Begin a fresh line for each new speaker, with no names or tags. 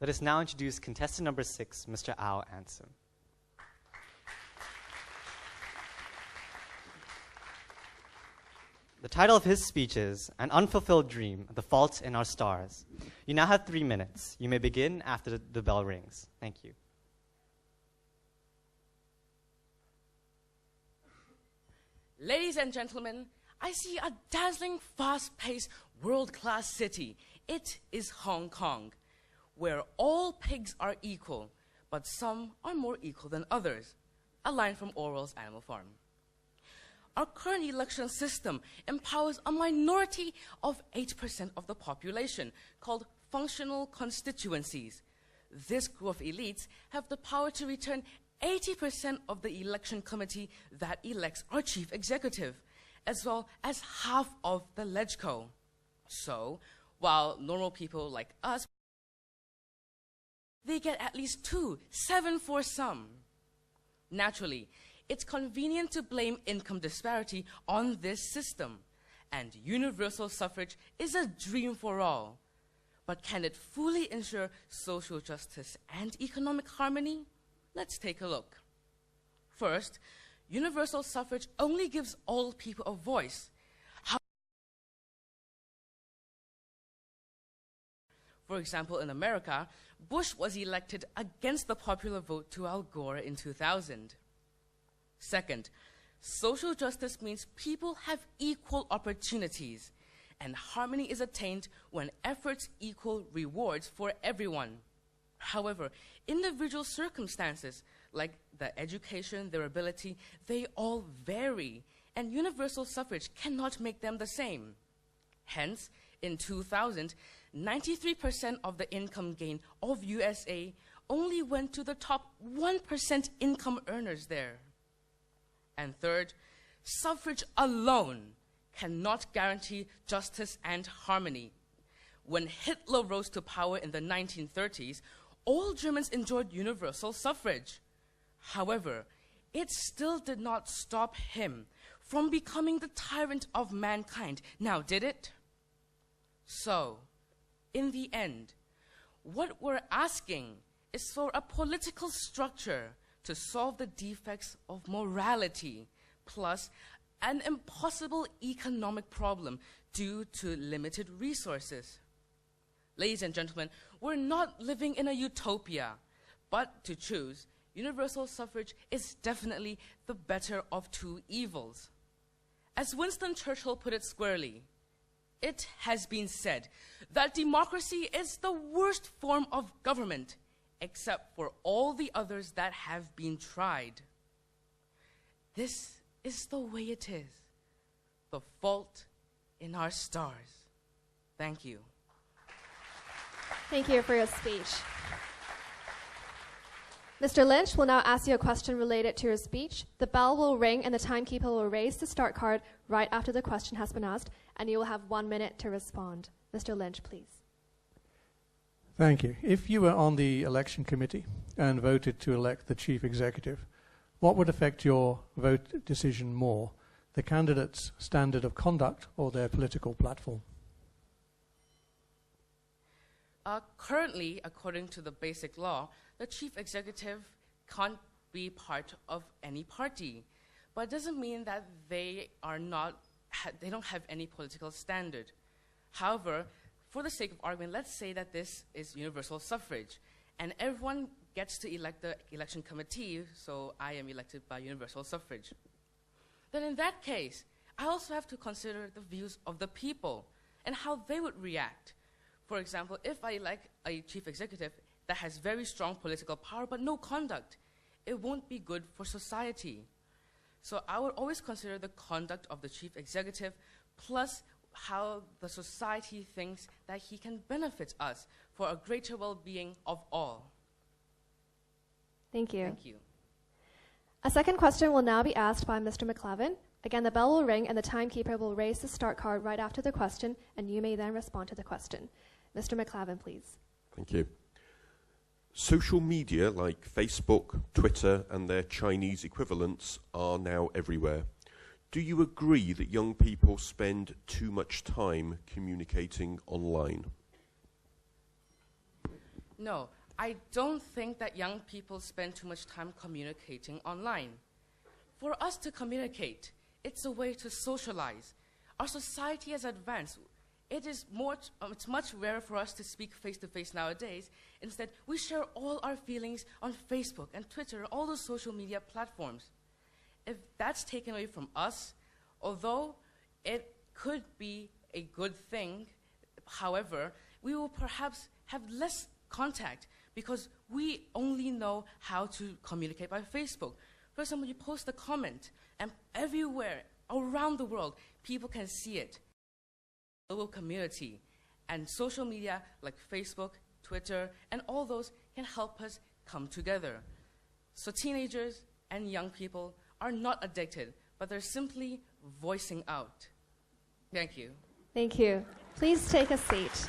Let us now introduce contestant number 6, Mr. Ao Ansem. The title of his speech is An Unfulfilled Dream, The Fault in Our Stars. You now have 3 minutes. You may begin after the bell rings. Thank you.
Ladies and gentlemen, I see a dazzling, fast-paced, world-class city. It is Hong Kong, where all pigs are equal, but some are more equal than others. A line from Orwell's Animal Farm. Our current election system empowers a minority of 8% of the population, called functional constituencies. This group of elites have the power to return 80% of the election committee that elects our chief executive, as well as half of the LegCo. So, while normal people like us, they get at least 2, 7 for some. Naturally, it's convenient to blame income disparity on this system, and universal suffrage is a dream for all. But can it fully ensure social justice and economic harmony? Let's take a look. First, universal suffrage only gives all people a voice. For example, in America, Bush was elected against the popular vote to Al Gore in 2000. Second, social justice means people have equal opportunities, and harmony is attained when efforts equal rewards for everyone. However, individual circumstances, like their education, their ability, they all vary, and universal suffrage cannot make them the same. Hence, in 2000, 93% of the income gain of USA only went to the top 1% income earners there. And third, suffrage alone cannot guarantee justice and harmony. When Hitler rose to power in the 1930s, all Germans enjoyed universal suffrage. However, it still did not stop him from becoming the tyrant of mankind. Now, did it? So, in the end, what we're asking is for a political structure to solve the defects of morality, plus an impossible economic problem due to limited resources. Ladies and gentlemen, we're not living in a utopia, but to choose, universal suffrage is definitely the better of two evils. As Winston Churchill put it squarely, it has been said that democracy is the worst form of government, except for all the others that have been tried. This is the way it is, the fault in our stars. Thank you.
Thank you for your speech. Mr. Lynch will now ask you a question related to your speech. The bell will ring and the timekeeper will raise the start card right after the question has been asked, and you will have 1 minute to respond. Mr. Lynch, please.
Thank you. If you were on the election committee and voted to elect the chief executive, what would affect your vote decision more, the candidate's standard of conduct or their political platform?
Currently, according to the basic law, the chief executive can't be part of any party. But it doesn't mean that they don't have any political standard. However, for the sake of argument, let's say that this is universal suffrage, and everyone gets to elect the election committee, so I am elected by universal suffrage. Then in that case, I also have to consider the views of the people and how they would react. For example, if I elect a chief executive that has very strong political power but no conduct, it won't be good for society. So I would always consider the conduct of the chief executive plus how the society thinks that he can benefit us for a greater well-being of all.
Thank you.
Thank you.
A second question will now be asked by Mr. McLavin. Again, the bell will ring and the timekeeper will raise the start card right after the question, and you may then respond to the question. Mr. McLavin, please.
Thank you. Social media like Facebook, Twitter, and their Chinese equivalents are now everywhere. Do you agree that young people spend too much time communicating online?
No, I don't think that young people spend too much time communicating online. For us to communicate, it's a way to socialize. Our society has advanced. It's much rarer for us to speak face-to-face nowadays. Instead, we share all our feelings on Facebook and Twitter, all those social media platforms. If that's taken away from us, although it could be a good thing, however, we will perhaps have less contact because we only know how to communicate by Facebook. For example, you post a comment, and everywhere around the world, people can see it. Global community and social media like Facebook, Twitter, and all those can help us come together. So teenagers and young people are not addicted, but they're simply voicing out. Thank you.
Thank you. Please take a seat.